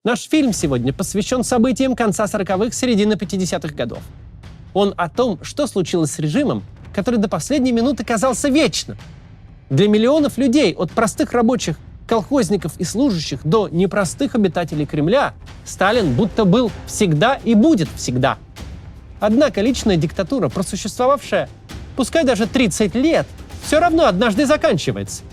Наш фильм сегодня посвящен событиям конца 40-х, середины 50-х годов. Он о том, что случилось с режимом, который до последней минуты казался вечным. Для миллионов людей, от простых рабочих, колхозников и служащих до непростых обитателей Кремля, Сталин будто был всегда и будет всегда. Однако личная диктатура, просуществовавшая, пускай даже 30 лет, все равно однажды заканчивается.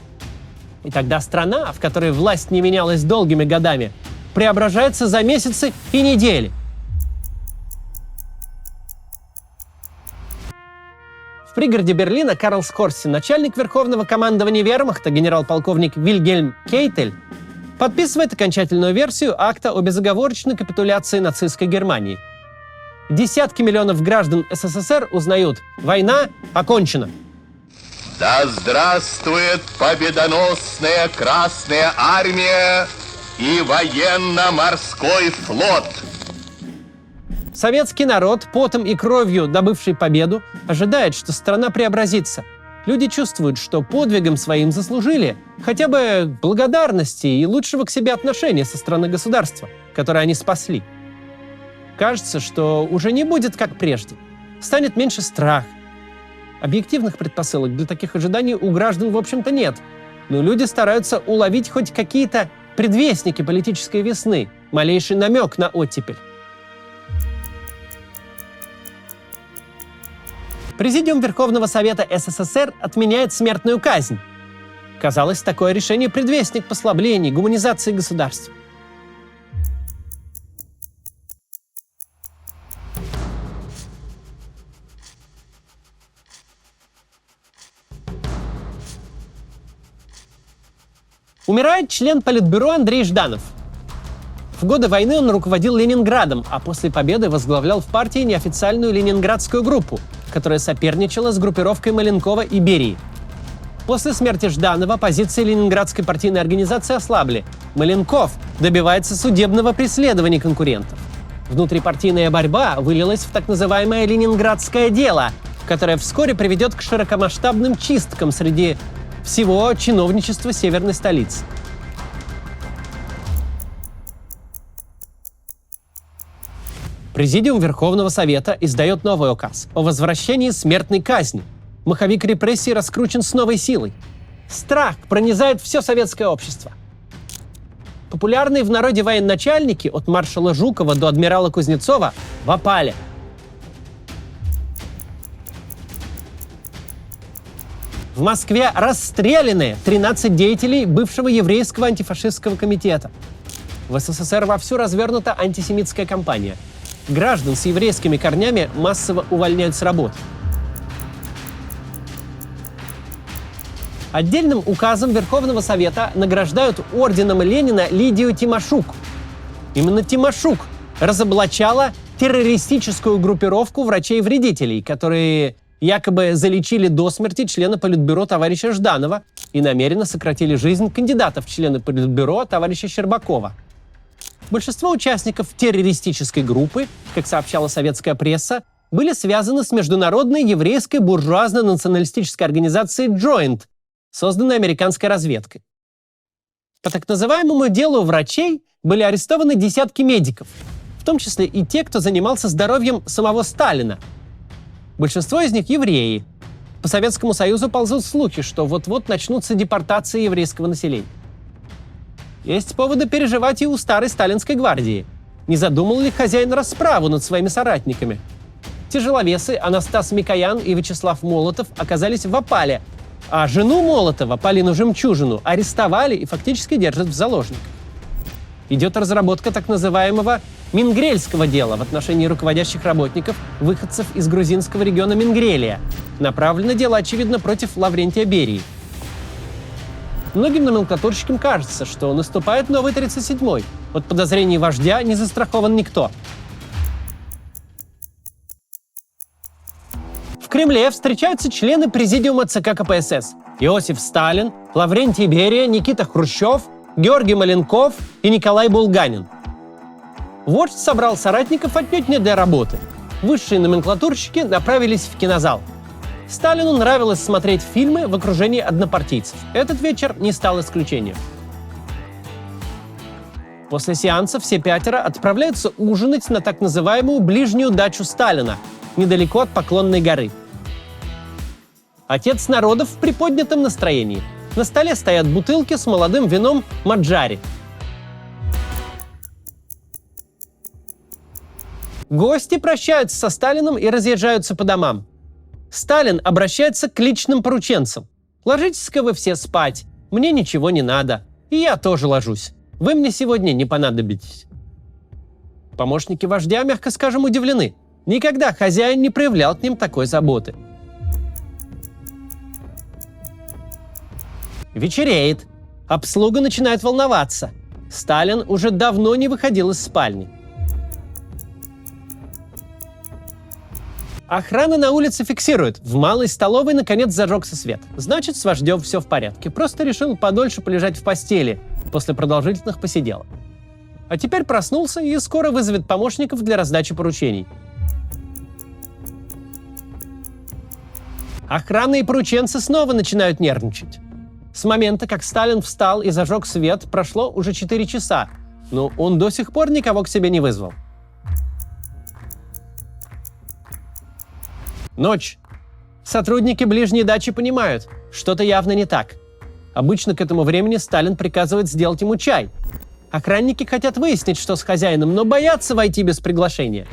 И тогда страна, в которой власть не менялась долгими годами, преображается за месяцы и недели. В пригороде Берлина Карлскорсе начальник Верховного командования Вермахта генерал-полковник Вильгельм Кейтель подписывает окончательную версию акта о безоговорочной капитуляции нацистской Германии. Десятки миллионов граждан СССР узнают: война окончена. Да здравствует победоносная Красная Армия и военно-морской флот! Советский народ, потом и кровью добывший победу, ожидает, что страна преобразится. Люди чувствуют, что подвигом своим заслужили хотя бы благодарности и лучшего к себе отношения со стороны государства, которое они спасли. Кажется, что уже не будет как прежде. Станет меньше страха. Объективных предпосылок для таких ожиданий у граждан, в общем-то, нет. Но люди стараются уловить хоть какие-то предвестники политической весны, малейший намек на оттепель. Президиум Верховного Совета СССР отменяет смертную казнь. Казалось, такое решение предвестник послаблений, гуманизации государства. Умирает член Политбюро Андрей Жданов. В годы войны он руководил Ленинградом, а после победы возглавлял в партии неофициальную ленинградскую группу, которая соперничала с группировкой Маленкова и Берии. После смерти Жданова позиции ленинградской партийной организации ослабли. Маленков добивается судебного преследования конкурентов. Внутрипартийная борьба вылилась в так называемое «Ленинградское дело», которое вскоре приведет к широкомасштабным чисткам среди всего чиновничества северной столицы. Президиум Верховного Совета издает новый указ о возвращении смертной казни. Маховик репрессий раскручен с новой силой. Страх пронизает все советское общество. Популярные в народе военачальники, от маршала Жукова до адмирала Кузнецова, в опале. В Москве расстреляны 13 деятелей бывшего еврейского антифашистского комитета. В СССР вовсю развернута антисемитская кампания. Граждан с еврейскими корнями массово увольняют с работы. Отдельным указом Верховного Совета награждают орденом Ленина Лидию Тимошук. Именно Тимошук разоблачала террористическую группировку врачей-вредителей, которые якобы залечили до смерти члена Политбюро товарища Жданова и намеренно сократили жизнь кандидата в члены Политбюро товарища Щербакова. Большинство участников террористической группы, как сообщала советская пресса, были связаны с международной еврейской буржуазно-националистической организацией Joint, созданной американской разведкой. По так называемому делу врачей были арестованы десятки медиков, в том числе и те, кто занимался здоровьем самого Сталина. Большинство из них евреи. По Советскому Союзу ползут слухи, что вот-вот начнутся депортации еврейского населения. Есть поводы переживать и у старой сталинской гвардии. Не задумал ли хозяин расправу над своими соратниками? Тяжеловесы Анастас Микоян и Вячеслав Молотов оказались в опале, а жену Молотова, Полину Жемчужину, арестовали и фактически держат в заложниках. Идет разработка так называемого Мингрельского дела в отношении руководящих работников, выходцев из грузинского региона Мингрелия. Направлено дело, очевидно, против Лаврентия Берии. Многим номенклатурщикам кажется, что наступает новый 37-й. От подозрений вождя не застрахован никто. В Кремле встречаются члены президиума ЦК КПСС: Иосиф Сталин, Лаврентий Берия, Никита Хрущев, Георгий Маленков и Николай Булганин. Вождь собрал соратников отнюдь не для работы. Высшие номенклатурщики направились в кинозал. Сталину нравилось смотреть фильмы в окружении однопартийцев. Этот вечер не стал исключением. После сеанса все пятеро отправляются ужинать на так называемую ближнюю дачу Сталина, недалеко от Поклонной горы. Отец народов в приподнятом настроении. На столе стоят бутылки с молодым вином Маджари. Гости прощаются со Сталиным и разъезжаются по домам. Сталин обращается к личным порученцам. «Ложитесь-ка вы все спать, мне ничего не надо. И я тоже ложусь. Вы мне сегодня не понадобитесь». Помощники вождя, мягко скажем, удивлены. Никогда хозяин не проявлял к ним такой заботы. Вечереет. Обслуга начинает волноваться. Сталин уже давно не выходил из спальни. Охрана на улице фиксирует. В малой столовой наконец зажегся свет. Значит, с вождем все в порядке. Просто решил подольше полежать в постели после продолжительных посиделок. А теперь проснулся и скоро вызовет помощников для раздачи поручений. Охрана и порученцы снова начинают нервничать. С момента, как Сталин встал и зажег свет, прошло уже 4 часа, но он до сих пор никого к себе не вызвал. Ночь. Сотрудники ближней дачи понимают, что-то явно не так. Обычно к этому времени Сталин приказывает сделать ему чай. Охранники хотят выяснить, что с хозяином, но боятся войти без приглашения.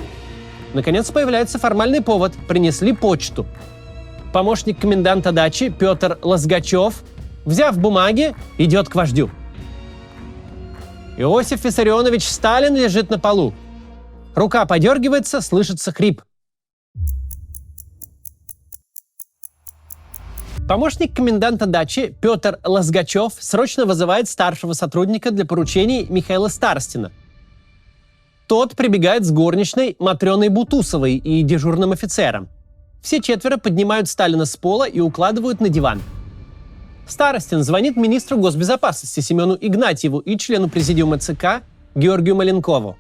Наконец появляется формальный повод – принесли почту. Помощник коменданта дачи Петр Лозгачев, взяв бумаги, идет к вождю. Иосиф Виссарионович Сталин лежит на полу. Рука подергивается, слышится хрип. Помощник коменданта дачи Петр Лозгачев срочно вызывает старшего сотрудника для поручений Михаила Старостина. Тот прибегает с горничной Матрёной Бутусовой и дежурным офицером. Все четверо поднимают Сталина с пола и укладывают на диван. Старостин звонит министру госбезопасности Семену Игнатьеву и члену президиума ЦК Георгию Маленкову.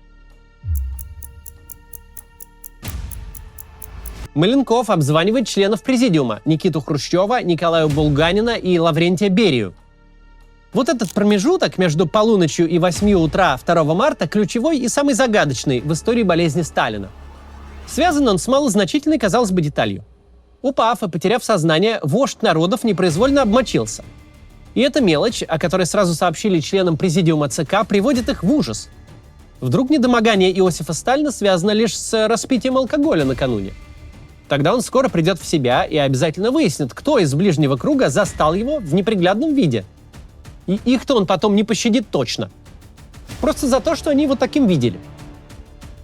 Маленков обзванивает членов президиума Никиту Хрущева, Николая Булганина и Лаврентия Берию. Вот этот промежуток между полуночью и 8 утра 2 марта ключевой и самый загадочный в истории болезни Сталина. Связан он с малозначительной, казалось бы, деталью. Упав и потеряв сознание, вождь народов непроизвольно обмочился. И эта мелочь, о которой сразу сообщили членам президиума ЦК, приводит их в ужас. Вдруг недомогание Иосифа Сталина связано лишь с распитием алкоголя накануне. Тогда он скоро придет в себя и обязательно выяснит, кто из ближнего круга застал его в неприглядном виде. И их-то он потом не пощадит точно. Просто за то, что они его таким видели.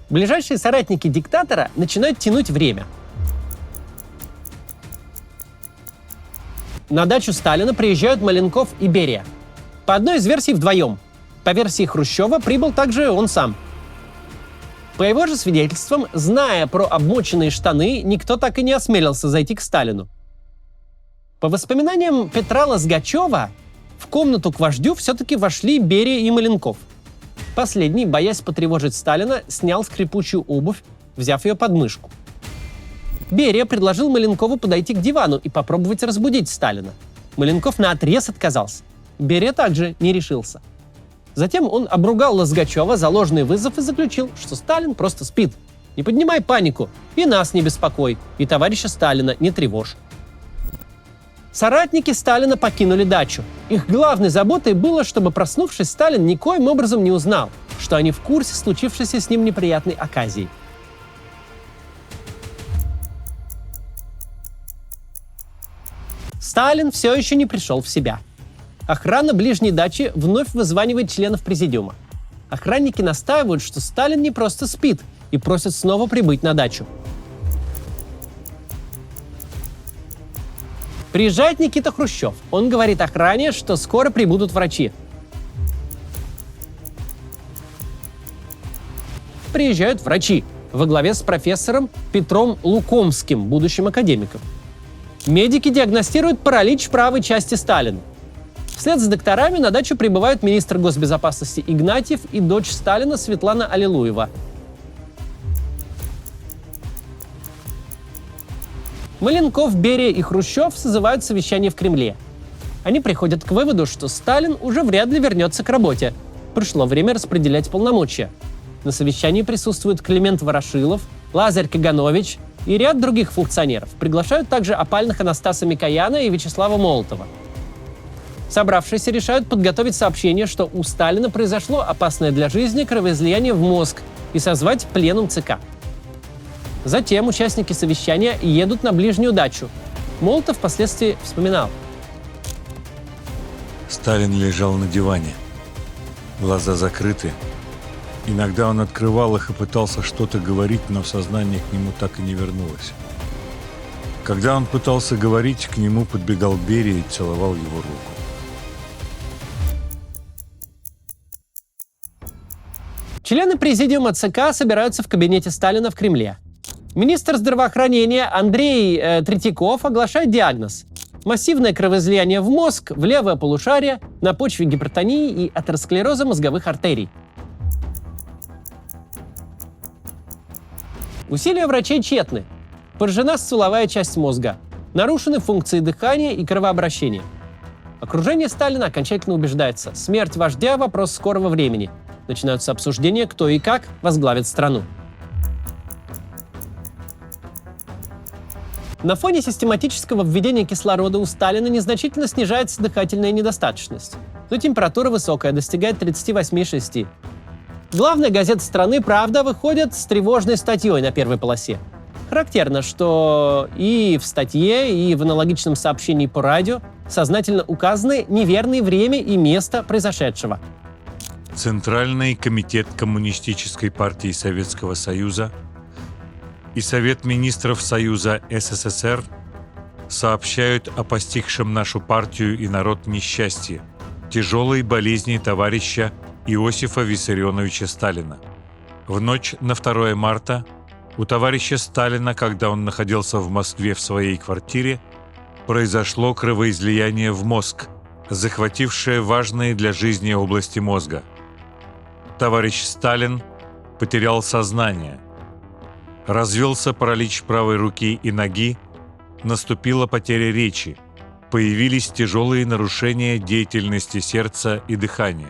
Ближайшие соратники диктатора начинают тянуть время. На дачу Сталина приезжают Маленков и Берия. По одной из версий вдвоем. По версии Хрущева прибыл также он сам. По его же свидетельствам, зная про обмоченные штаны, никто так и не осмелился зайти к Сталину. По воспоминаниям Петра Лозгачева, в комнату к вождю все-таки вошли Берия и Маленков. Последний, боясь потревожить Сталина, снял скрипучую обувь, взяв ее под мышку. Берия предложил Маленкову подойти к дивану и попробовать разбудить Сталина. Маленков наотрез отказался. Берия также не решился. Затем он обругал Лозгачева за ложный вызов и заключил, что Сталин просто спит. Не поднимай панику, и нас не беспокой, и товарища Сталина не тревожь. Соратники Сталина покинули дачу. Их главной заботой было, чтобы, проснувшись, Сталин никоим образом не узнал, что они в курсе случившейся с ним неприятной оказии. Сталин все еще не пришел в себя. Охрана ближней дачи вновь вызванивает членов президиума. Охранники настаивают, что Сталин не просто спит, и просят снова прибыть на дачу. Приезжает Никита Хрущев. Он говорит охране, что скоро прибудут врачи. Приезжают врачи во главе с профессором Петром Лукомским, будущим академиком. Медики диагностируют паралич правой части Сталина. Вслед за докторами на дачу прибывают министр госбезопасности Игнатьев и дочь Сталина Светлана Аллилуева. Маленков, Берия и Хрущев созывают совещание в Кремле. Они приходят к выводу, что Сталин уже вряд ли вернется к работе. Пришло время распределять полномочия. На совещании присутствуют Климент Ворошилов, Лазарь Каганович и ряд других функционеров. Приглашают также опальных Анастаса Микояна и Вячеслава Молотова. Собравшиеся решают подготовить сообщение, что у Сталина произошло опасное для жизни кровоизлияние в мозг, и созвать пленум ЦК. Затем участники совещания едут на ближнюю дачу. Молотов впоследствии вспоминал. Сталин лежал на диване. Глаза закрыты. Иногда он открывал их и пытался что-то говорить, но сознание к нему так и не вернулось. Когда он пытался говорить, к нему подбегал Берия и целовал его руку. Члены президиума ЦК собираются в кабинете Сталина в Кремле. Министр здравоохранения Андрей Третьяков оглашает диагноз: массивное кровоизлияние в мозг, в левое полушарие на почве гипертонии и атеросклероза мозговых артерий. Усилия врачей тщетны. Поражена стволовая часть мозга. Нарушены функции дыхания и кровообращения. Окружение Сталина окончательно убеждается: смерть вождя – вопрос скорого времени. Начинаются обсуждения, кто и как возглавит страну. На фоне систематического введения кислорода у Сталина незначительно снижается дыхательная недостаточность, но температура высокая, достигает 38,6. Главная газета страны «Правда» выходит с тревожной статьей на первой полосе. Характерно, что и в статье, и в аналогичном сообщении по радио сознательно указаны неверные время и место произошедшего. Центральный комитет Коммунистической партии Советского Союза и Совет министров Союза СССР сообщают о постигшем нашу партию и народ несчастье, тяжелой болезни товарища Иосифа Виссарионовича Сталина. В ночь на 2 марта у товарища Сталина, когда он находился в Москве в своей квартире, произошло кровоизлияние в мозг, захватившее важные для жизни области мозга. Товарищ Сталин потерял сознание. Развился паралич правой руки и ноги, наступила потеря речи, появились тяжелые нарушения деятельности сердца и дыхания.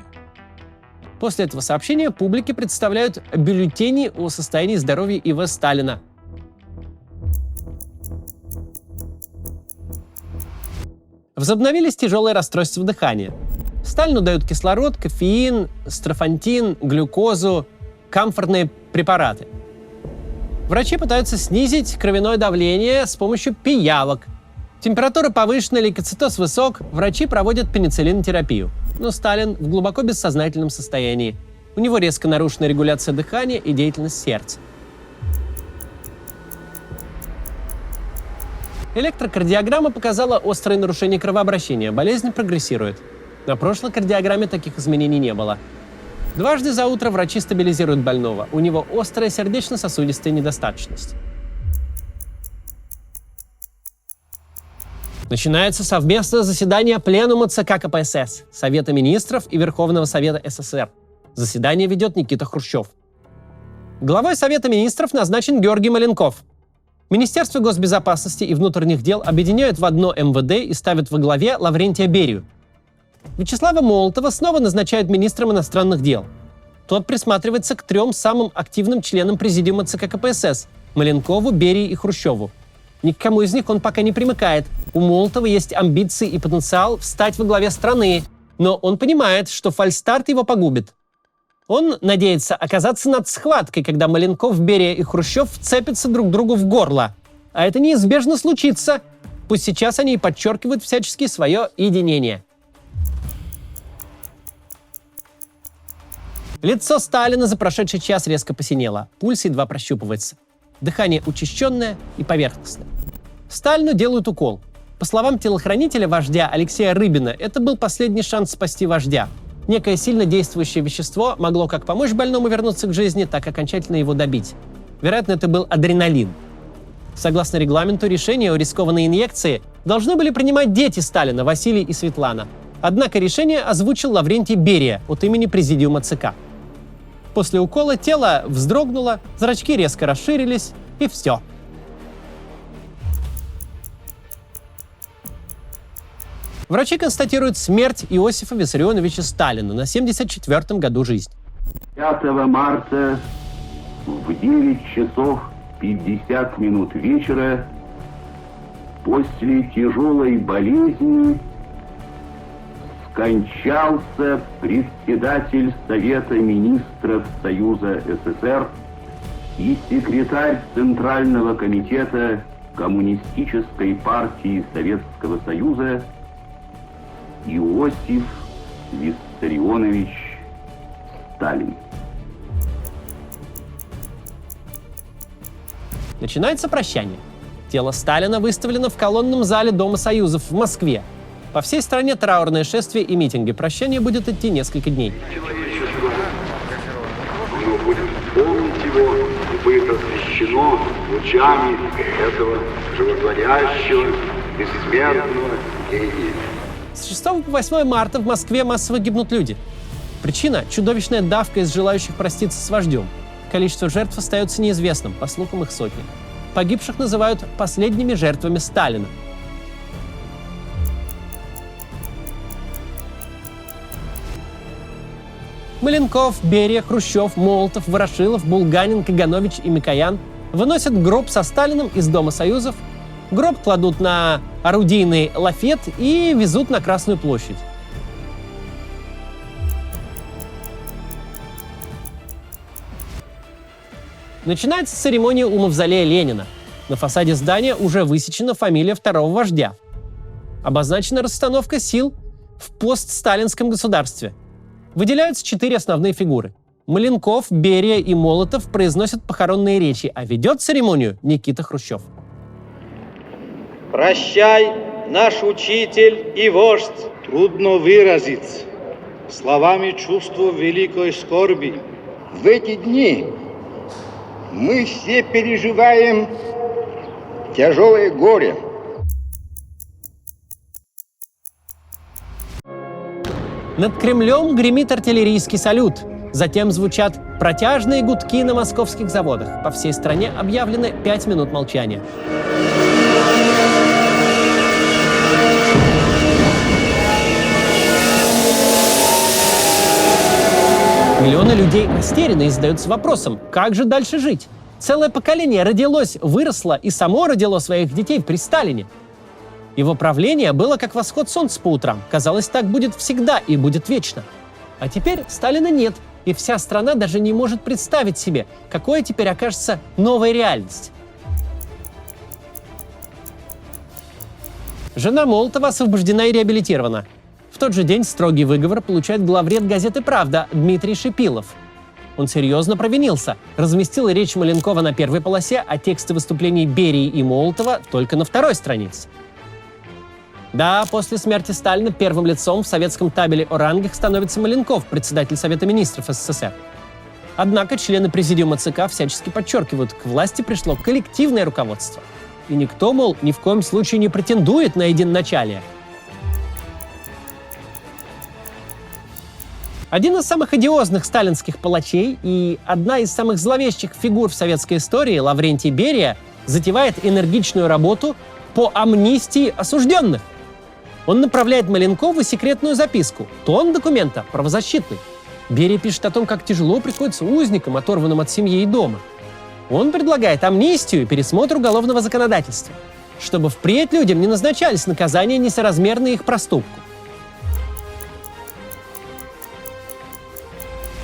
После этого сообщения публике представляют бюллетени о состоянии здоровья И.В. Сталина. Возобновились тяжелые расстройства дыхания. Сталину дают кислород, кофеин, строфантин, глюкозу, камфорные препараты. Врачи пытаются снизить кровяное давление с помощью пиявок. Температура повышена, лейкоцитоз высок, врачи проводят пенициллинотерапию. Но Сталин в глубоко бессознательном состоянии. У него резко нарушена регуляция дыхания и деятельность сердца. Электрокардиограмма показала острое нарушение кровообращения. Болезнь прогрессирует. На прошлой кардиограмме таких изменений не было. Дважды за утро врачи стабилизируют больного. У него острая сердечно-сосудистая недостаточность. Начинается совместное заседание Пленума ЦК КПСС, Совета министров и Верховного Совета СССР. Заседание ведет Никита Хрущев. Главой Совета министров назначен Георгий Маленков. Министерство госбезопасности и внутренних дел объединяют в одно МВД и ставят во главе Лаврентия Берию. Вячеслава Молотова снова назначают министром иностранных дел. Тот присматривается к 3 самым активным членам президиума ЦК КПСС – Маленкову, Берии и Хрущеву. Ни к кому из них он пока не примыкает. У Молотова есть амбиции и потенциал встать во главе страны, но он понимает, что фальстарт его погубит. Он надеется оказаться над схваткой, когда Маленков, Берия и Хрущев вцепятся друг другу в горло. А это неизбежно случится. Пусть сейчас они и подчеркивают всячески свое единение. Лицо Сталина за прошедший час резко посинело. Пульс едва прощупывается. Дыхание учащенное и поверхностное. Сталину делают укол. По словам телохранителя вождя Алексея Рыбина, это был последний шанс спасти вождя. Некое сильно действующее вещество могло как помочь больному вернуться к жизни, так и окончательно его добить. Вероятно, это был адреналин. Согласно регламенту, решение о рискованной инъекции должны были принимать дети Сталина, Василий и Светлана. Однако решение озвучил Лаврентий Берия от имени президиума ЦК. После укола тело вздрогнуло, зрачки резко расширились, и все. Врачи констатируют смерть Иосифа Виссарионовича Сталина на 74-м году жизни. 5 марта в 9 часов 50 минут вечера после тяжелой болезни скончался председатель Совета министров Союза СССР и секретарь Центрального комитета Коммунистической партии Советского Союза Иосиф Виссарионович Сталин. Начинается прощание. Тело Сталина выставлено в колонном зале Дома Союзов в Москве. По всей стране траурное шествие и митинги. Прощание будет идти несколько дней. Оно будет помнить его и будет освещено лучами этого животворящего, бессмертного гения. С 6 по 8 марта в Москве массово гибнут люди. Причина – чудовищная давка из желающих проститься с вождем. Количество жертв остается неизвестным, по слухам их сотни. Погибших называют последними жертвами Сталина. Маленков, Берия, Хрущев, Молотов, Ворошилов, Булганин, Каганович и Микоян выносят гроб со Сталиным из Дома Союзов. Гроб кладут на орудийный лафет и везут на Красную площадь. Начинается церемония у мавзолея Ленина. На фасаде здания уже высечена фамилия второго вождя. Обозначена расстановка сил в постсталинском государстве. Выделяются 4 основные фигуры. Маленков, Берия и Молотов произносят похоронные речи, а ведет церемонию Никита Хрущев. Прощай, наш учитель и вождь. Трудно выразить словами чувство великой скорби. В эти дни мы все переживаем тяжелое горе. Над Кремлем гремит артиллерийский салют. Затем звучат протяжные гудки на московских заводах. По всей стране объявлено 5 минут молчания. Миллионы людей растеряны и задаются вопросом, как же дальше жить? Целое поколение родилось, выросло и само родило своих детей при Сталине. Его правление было как восход солнца по утрам. Казалось, так будет всегда и будет вечно. А теперь Сталина нет, и вся страна даже не может представить себе, какой теперь окажется новая реальность. Жена Молотова освобождена и реабилитирована. В тот же день строгий выговор получает главред газеты «Правда» Дмитрий Шипилов. Он серьезно провинился, разместил речь Маленкова на первой полосе, а тексты выступлений Берии и Молотова только на второй странице. Да, после смерти Сталина первым лицом в советском табеле о рангах становится Маленков, председатель Совета министров СССР. Однако члены президиума ЦК всячески подчеркивают, к власти пришло коллективное руководство. И никто, мол, ни в коем случае не претендует на единоначалие. Один из самых одиозных сталинских палачей и одна из самых зловещих фигур в советской истории, Лаврентий Берия, затевает энергичную работу по амнистии осужденных. Он направляет Маленкову секретную записку. Тон документа правозащитный. Берия пишет о том, как тяжело приходится узникам, оторванным от семьи и дома. Он предлагает амнистию и пересмотр уголовного законодательства, чтобы впредь людям не назначались наказания, несоразмерные их проступку.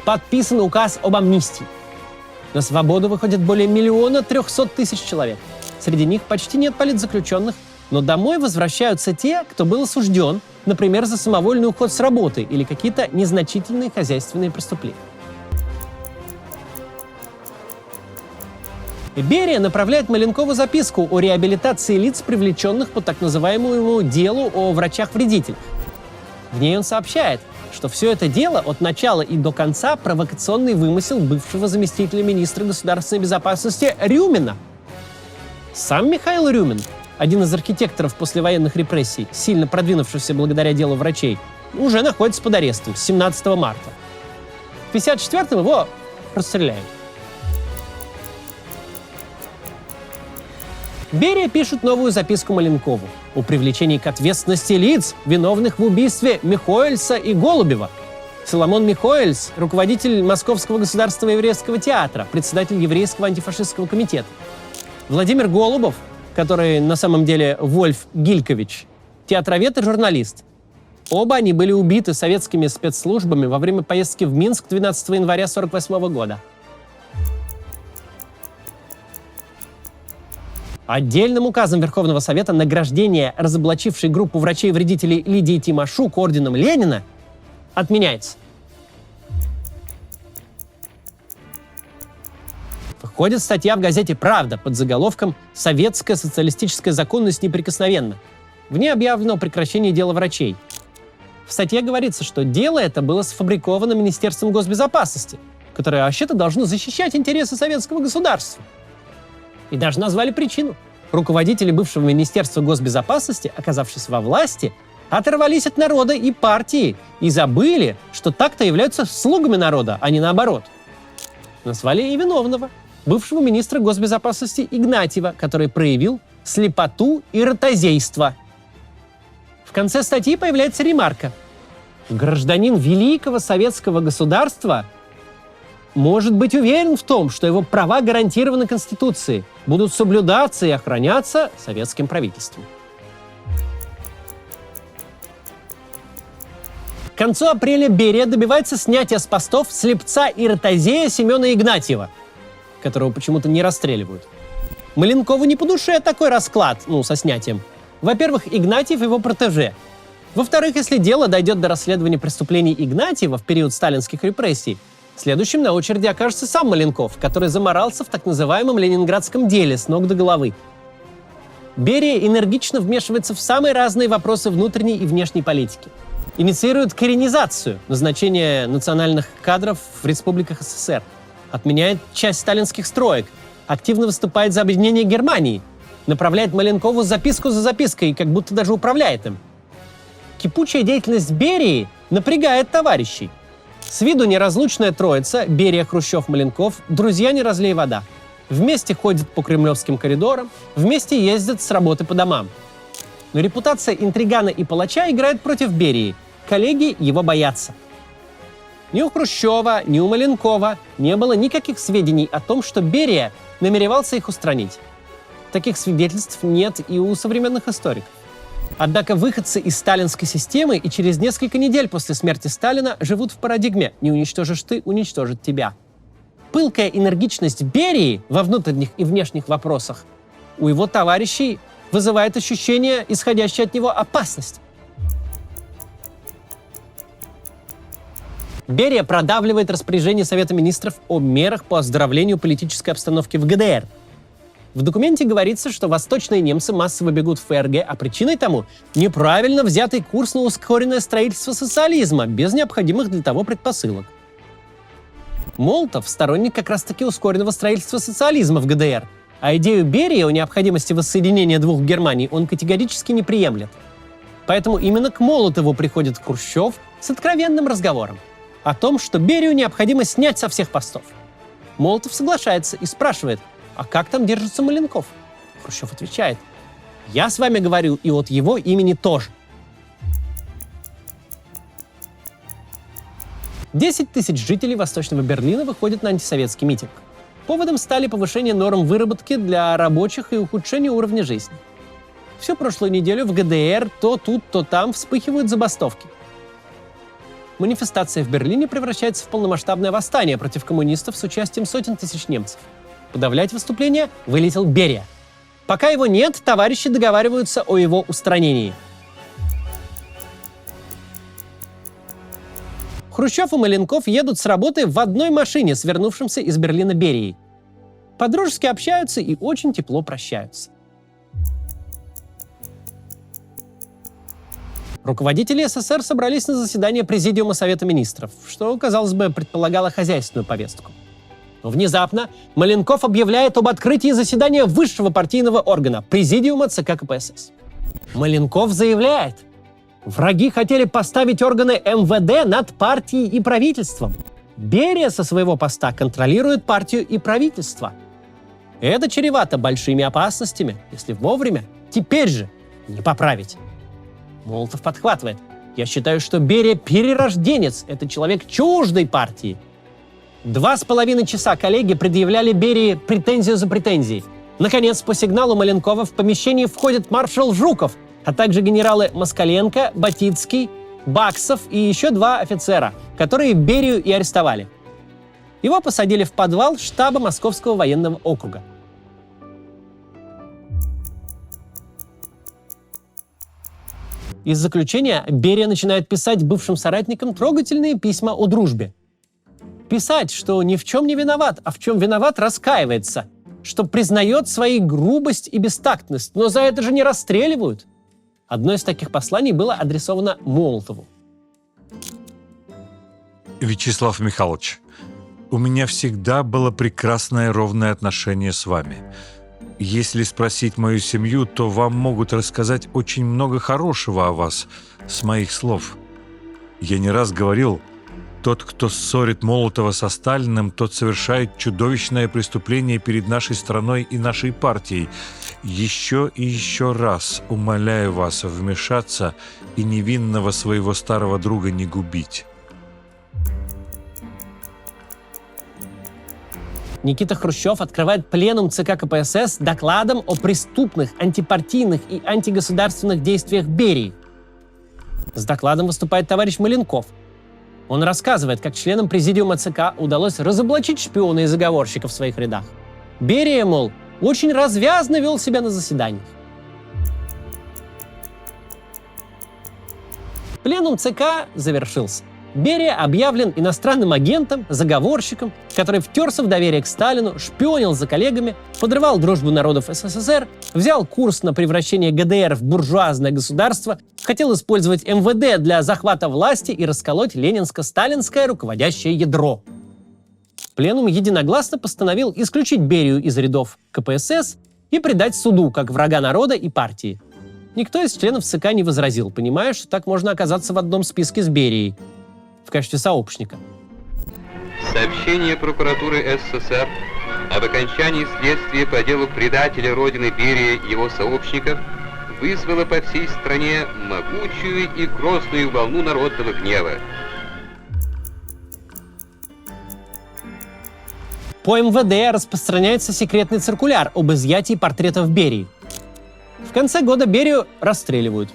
Подписан указ об амнистии. На свободу выходит более 1 300 000 человек. Среди них почти нет политзаключенных, но домой возвращаются те, кто был осужден, например, за самовольный уход с работы или какие-то незначительные хозяйственные преступления. Берия направляет Маленкову записку о реабилитации лиц, привлеченных по так называемому делу о врачах-вредителях. В ней он сообщает, что все это дело от начала и до конца провокационный вымысел бывшего заместителя министра государственной безопасности Рюмина. Сам Михаил Рюмин, один из архитекторов послевоенных репрессий, сильно продвинувшийся благодаря делу врачей, уже находится под арестом с 17 марта. В 1954-м его расстреляют. Берия пишет новую записку Маленкову о привлечении к ответственности лиц, виновных в убийстве Михоэльса и Голубева. Соломон Михоэльс – руководитель Московского государственного еврейского театра, председатель еврейского антифашистского комитета. Владимир Голубов, который на самом деле Вольф Гилькович, театровед и журналист. Оба они были убиты советскими спецслужбами во время поездки в Минск 12 января 1948 года. Отдельным указом Верховного Совета награждение разоблачившей группу врачей-вредителей Лидии Тимошук орденом Ленина отменяется. Выходит статья в газете «Правда» под заголовком «Советская социалистическая законность неприкосновенна». В ней объявлено о прекращении дела врачей. В статье говорится, что дело это было сфабриковано Министерством госбезопасности, которое вообще-то должно защищать интересы советского государства. И даже назвали причину. Руководители бывшего Министерства госбезопасности, оказавшись во власти, оторвались от народа и партии и забыли, что так-то являются слугами народа, а не наоборот. Назвали и виновного, бывшего министра госбезопасности Игнатьева, который проявил слепоту и ротозейство. В конце статьи появляется ремарка. Гражданин великого советского государства может быть уверен в том, что его права гарантированы Конституцией, будут соблюдаться и охраняться советским правительством. К концу апреля Берия добивается снятия с постов слепца и ротозея Семена Игнатьева, которого почему-то не расстреливают. Маленкову не по душе такой расклад, со снятием. Во-первых, Игнатьев его протеже. Во-вторых, если дело дойдет до расследования преступлений Игнатьева в период сталинских репрессий, следующим на очереди окажется сам Маленков, который заморался в так называемом ленинградском деле с ног до головы. Берия энергично вмешивается в самые разные вопросы внутренней и внешней политики. Инициирует коренизацию, назначение национальных кадров в республиках СССР, отменяет часть сталинских строек, активно выступает за объединение Германии, направляет Маленкову записку за запиской, как будто даже управляет им. Кипучая деятельность Берии напрягает товарищей. С виду неразлучная троица, Берия, Хрущев, Маленков, друзья не разлей вода. Вместе ходят по кремлевским коридорам, вместе ездят с работы по домам. Но репутация интригана и палача играет против Берии. Коллеги его боятся. Ни у Хрущева, ни у Маленкова не было никаких сведений о том, что Берия намеревался их устранить. Таких свидетельств нет и у современных историков. Однако выходцы из сталинской системы и через несколько недель после смерти Сталина живут в парадигме «не уничтожишь ты, уничтожит тебя». Пылкая энергичность Берии во внутренних и внешних вопросах у его товарищей вызывает ощущение, исходящее от него опасности. Берия продавливает распоряжение Совета министров о мерах по оздоровлению политической обстановки в ГДР. В документе говорится, что восточные немцы массово бегут в ФРГ, а причиной тому неправильно взятый курс на ускоренное строительство социализма без необходимых для того предпосылок. Молотов – сторонник как раз-таки ускоренного строительства социализма в ГДР, а идею Берии о необходимости воссоединения двух Германий он категорически не приемлет. Поэтому именно к Молотову приходит Хрущев с откровенным разговором о том, что Берию необходимо снять со всех постов. Молотов соглашается и спрашивает: а как там держится Маленков? Хрущев отвечает: я с вами говорю и от его имени тоже. 10 тысяч жителей Восточного Берлина выходят на антисоветский митинг. Поводом стали повышение норм выработки для рабочих и ухудшение уровня жизни. Всю прошлую неделю в ГДР то тут, то там вспыхивают забастовки. Манифестация в Берлине превращается в полномасштабное восстание против коммунистов с участием сотен тысяч немцев. Подавлять выступление вылетел Берия. Пока его нет, товарищи договариваются о его устранении. Хрущев и Маленков едут с работы в одной машине с вернувшимся из Берлина Берией. По-дружески общаются и очень тепло прощаются. Руководители СССР собрались на заседание Президиума Совета министров, что, казалось бы, предполагало хозяйственную повестку. Но внезапно Маленков объявляет об открытии заседания высшего партийного органа – Президиума ЦК КПСС. Маленков заявляет: враги хотели поставить органы МВД над партией и правительством. Берия со своего поста контролирует партию и правительство. Это чревато большими опасностями, если вовремя, теперь же, не поправить. Молотов подхватывает. Я считаю, что Берия перерожденец, это человек чуждой партии. 2,5 часа коллеги предъявляли Берии претензию за претензией. Наконец, по сигналу Маленкова в помещение входит маршал Жуков, а также генералы Москаленко, Батицкий, Баксов и еще 2 офицера, которые Берию и арестовали. Его посадили в подвал штаба Московского военного округа. Из заключения Берия начинает писать бывшим соратникам трогательные письма о дружбе. Писать, что ни в чем не виноват, а в чем виноват, раскаивается, что признает свои грубость и бестактность, но за это же не расстреливают. Одно из таких посланий было адресовано Молотову. Вячеслав Михайлович, у меня всегда было прекрасное ровное отношение с вами. Если спросить мою семью, то вам могут рассказать очень много хорошего о вас с моих слов. Я не раз говорил, тот, кто ссорит Молотова со Сталиным, тот совершает чудовищное преступление перед нашей страной и нашей партией. Еще и еще раз умоляю вас вмешаться и невинного своего старого друга не губить. Никита Хрущев открывает пленум ЦК КПСС докладом о преступных, антипартийных и антигосударственных действиях Берии. С докладом выступает товарищ Маленков. Он рассказывает, как членам президиума ЦК удалось разоблачить шпиона и заговорщика в своих рядах. Берия, мол, очень развязно вел себя на заседаниях. Пленум ЦК завершился. Берия объявлен иностранным агентом, заговорщиком, который втерся в доверие к Сталину, шпионил за коллегами, подрывал дружбу народов СССР, взял курс на превращение ГДР в буржуазное государство, хотел использовать МВД для захвата власти и расколоть ленинско-сталинское руководящее ядро. Пленум единогласно постановил исключить Берию из рядов КПСС и предать суду как врага народа и партии. Никто из членов ЦК не возразил, понимая, что так можно оказаться в одном списке с Берией в качестве сообщника. Сообщение прокуратуры СССР об окончании следствия по делу предателя Родины Берии и его сообщников вызвало по всей стране могучую и грозную волну народного гнева. По МВД распространяется секретный циркуляр об изъятии портретов Берии. В конце года Берию расстреливают.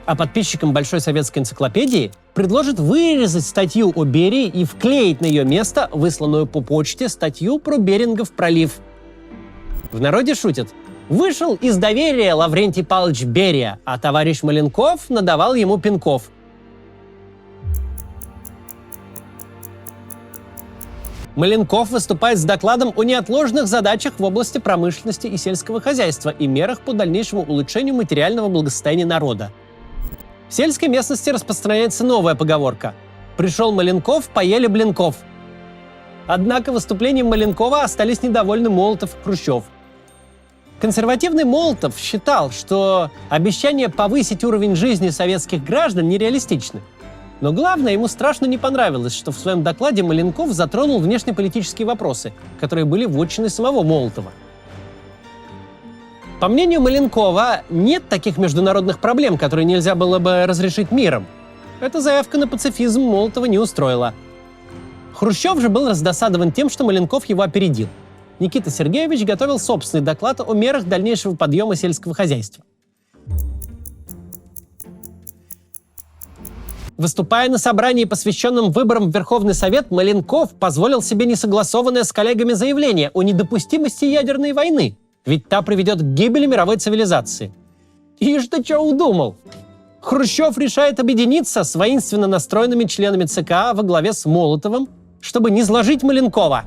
А подписчикам Большой советской энциклопедии предложат вырезать статью о Берии и вклеить на ее место высланную по почте статью про Берингов пролив. В народе шутят. Вышел из доверия Лаврентий Павлович Берия, а товарищ Маленков надавал ему пинков. Маленков выступает с докладом о неотложных задачах в области промышленности и сельского хозяйства и мерах по дальнейшему улучшению материального благосостояния народа. В сельской местности распространяется новая поговорка «Пришел Маленков, поели блинков». Однако выступлением Маленкова остались недовольны Молотов и Хрущев. Консервативный Молотов считал, что обещание повысить уровень жизни советских граждан нереалистичны. Но главное, ему страшно не понравилось, что в своем докладе Маленков затронул внешнеполитические вопросы, которые были вотчиной самого Молотова. По мнению Маленкова, нет таких международных проблем, которые нельзя было бы разрешить миром. Эта заявка на пацифизм Молотова не устроила. Хрущев же был раздосадован тем, что Маленков его опередил. Никита Сергеевич готовил собственный доклад о мерах дальнейшего подъема сельского хозяйства. Выступая на собрании, посвященном выборам в Верховный Совет, Маленков позволил себе несогласованное с коллегами заявление о недопустимости ядерной войны, ведь та приведет к гибели мировой цивилизации. Ишь ты чё удумал? Хрущев решает объединиться с воинственно настроенными членами ЦК во главе с Молотовым, чтобы не сложить Маленкова.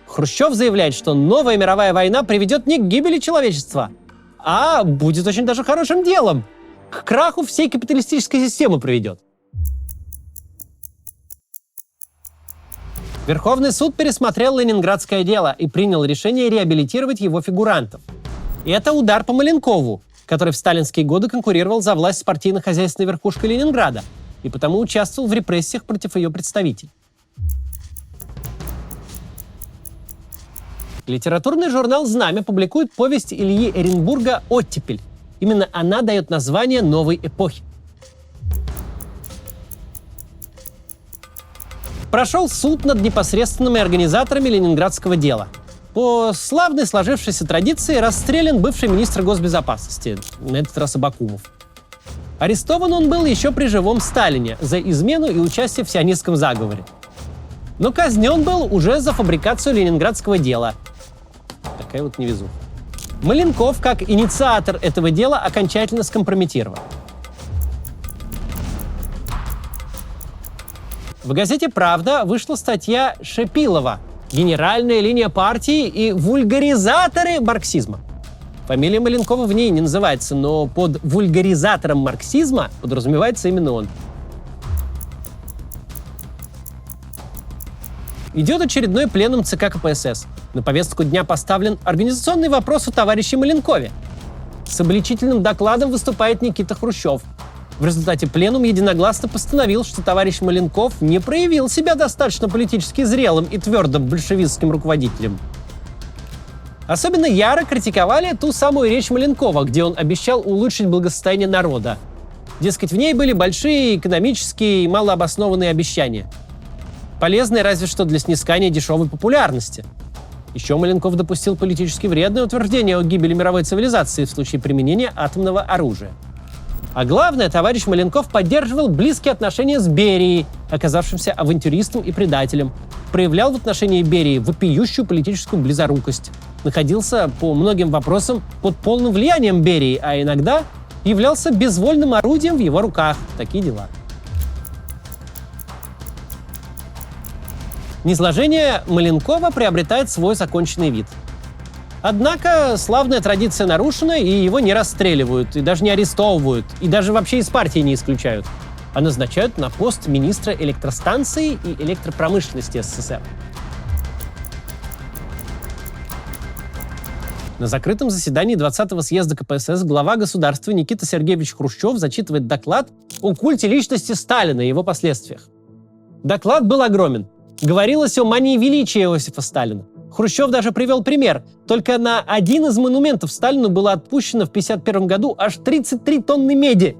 Хрущев заявляет, что новая мировая война приведет не к гибели человечества, а будет очень даже хорошим делом. К краху всей капиталистической системы приведет. Верховный суд пересмотрел ленинградское дело и принял решение реабилитировать его фигурантов. И это удар по Маленкову, который в сталинские годы конкурировал за власть с партийно-хозяйственной верхушкой Ленинграда и потому участвовал в репрессиях против ее представителей. Литературный журнал «Знамя» публикует повесть Ильи Эренбурга «Оттепель». Именно она дает название новой эпохи. Прошел суд над непосредственными организаторами ленинградского дела. По славной сложившейся традиции расстрелян бывший министр госбезопасности, на этот раз Абакумов. Арестован он был еще при живом Сталине за измену и участие в сионистском заговоре. Но казнен был уже за фабрикацию ленинградского дела. Такая вот невезуха. Маленков, как инициатор этого дела, окончательно скомпрометирован. В газете «Правда» вышла статья Шипилова «Генеральная линия партии и вульгаризаторы марксизма». Фамилия Маленкова в ней не называется, но под вульгаризатором марксизма подразумевается именно он. Идет очередной пленум ЦК КПСС. На повестку дня поставлен организационный вопрос о товарище Маленкове. С обличительным докладом выступает Никита Хрущев. В результате пленум единогласно постановил, что товарищ Маленков не проявил себя достаточно политически зрелым и твердым большевистским руководителем. Особенно яро критиковали ту самую речь Маленкова, где он обещал улучшить благосостояние народа. Дескать, в ней были большие экономические и малообоснованные обещания. Полезные разве что для снискания дешевой популярности. Еще Маленков допустил политически вредное утверждение о гибели мировой цивилизации в случае применения атомного оружия. А главное, товарищ Маленков поддерживал близкие отношения с Берией, оказавшимся авантюристом и предателем, проявлял в отношении Берии вопиющую политическую близорукость, находился по многим вопросам под полным влиянием Берии, а иногда являлся безвольным орудием в его руках. Такие дела. Низложение Маленкова приобретает свой законченный вид. Однако славная традиция нарушена, и его не расстреливают, и даже не арестовывают, и даже вообще из партии не исключают, а назначают на пост министра электростанции и электропромышленности СССР. На закрытом заседании 20-го съезда КПСС глава государства Никита Сергеевич Хрущев зачитывает доклад о культе личности Сталина и его последствиях. Доклад был огромен. Говорилось о мании величия Иосифа Сталина. Хрущев даже привел пример. Только на один из монументов Сталину было отпущено в 1951 году аж 33 тонны меди.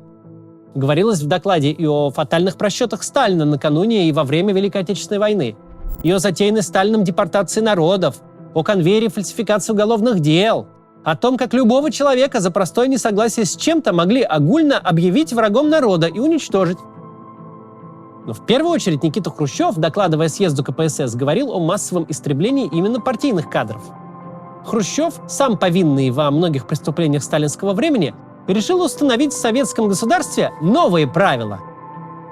Говорилось в докладе и о фатальных просчетах Сталина накануне и во время Великой Отечественной войны, и о затеянной Сталином депортации народов, о конвейере фальсификации уголовных дел, о том, как любого человека за простое несогласие с чем-то могли огульно объявить врагом народа и уничтожить. Но в первую очередь Никита Хрущев, докладывая съезду КПСС, говорил о массовом истреблении именно партийных кадров. Хрущев, сам повинный во многих преступлениях сталинского времени, решил установить в советском государстве новые правила,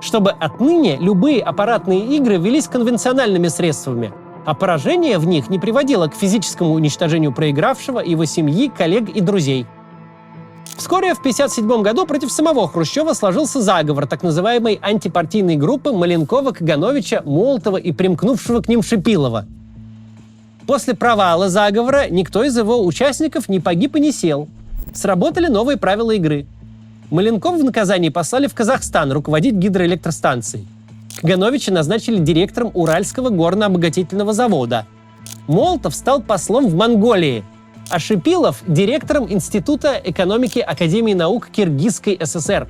чтобы отныне любые аппаратные игры велись конвенциональными средствами, а поражение в них не приводило к физическому уничтожению проигравшего, его семьи, коллег и друзей. Вскоре, в 1957 году, против самого Хрущева сложился заговор так называемой антипартийной группы Маленкова, Кагановича, Молотова и примкнувшего к ним Шипилова. После провала заговора никто из его участников не погиб и не сел. Сработали новые правила игры. Маленкова в наказании послали в Казахстан руководить гидроэлектростанцией. Кагановича назначили директором Уральского горно-обогатительного завода. Молотов стал послом в Монголии, а Шипилов – директором Института экономики Академии наук Киргизской ССР.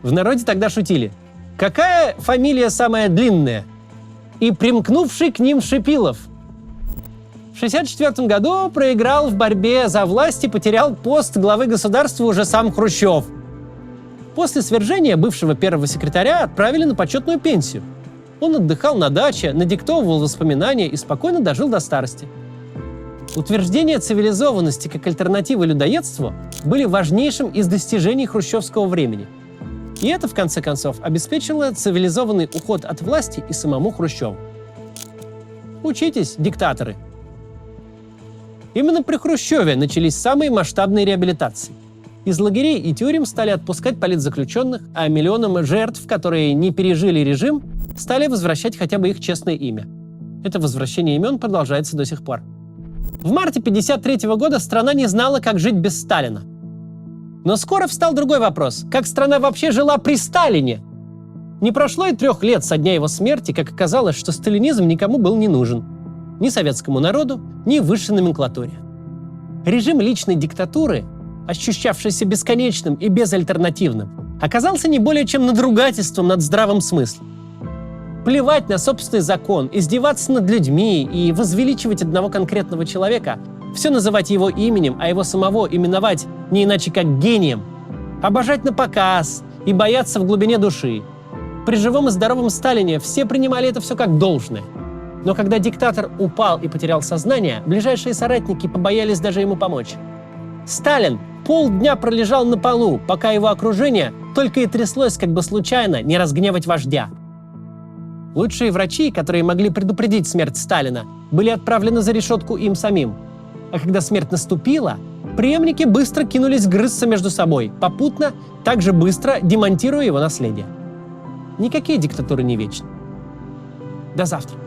В народе тогда шутили: какая фамилия самая длинная? И примкнувший к ним Шипилов. В 1964 году проиграл в борьбе за власть и потерял пост главы государства уже сам Хрущев. После свержения бывшего первого секретаря отправили на почетную пенсию. Он отдыхал на даче, надиктовывал воспоминания и спокойно дожил до старости. Утверждение цивилизованности как альтернативы людоедству были важнейшим из достижений хрущевского времени. И это, в конце концов, обеспечило цивилизованный уход от власти и самому Хрущеву. Учитесь, диктаторы! Именно при Хрущеве начались самые масштабные реабилитации. Из лагерей и тюрем стали отпускать политзаключенных, а миллионам жертв, которые не пережили режим, стали возвращать хотя бы их честное имя. Это возвращение имен продолжается до сих пор. В марте 1953 года страна не знала, как жить без Сталина. Но скоро встал другой вопрос: как страна вообще жила при Сталине? Не прошло и 3 лет со дня его смерти, как оказалось, что сталинизм никому был не нужен. ни советскому народу, ни высшей номенклатуре. Режим личной диктатуры, ощущавшийся бесконечным и безальтернативным, оказался не более чем надругательством над здравым смыслом. Плевать на собственный закон, издеваться над людьми и возвеличивать одного конкретного человека, все называть его именем, а его самого именовать не иначе как гением, обожать на показ и бояться в глубине души. При живом и здоровом Сталине все принимали это все как должное. Но когда диктатор упал и потерял сознание, ближайшие соратники побоялись даже ему помочь. Сталин полдня пролежал на полу, пока его окружение только и тряслось, как бы случайно не разгневать вождя. Лучшие врачи, которые могли предупредить смерть Сталина, были отправлены за решетку им самим. А когда смерть наступила, преемники быстро кинулись грызться между собой, попутно также быстро демонтируя его наследие. Никакие диктатуры не вечны. До завтра.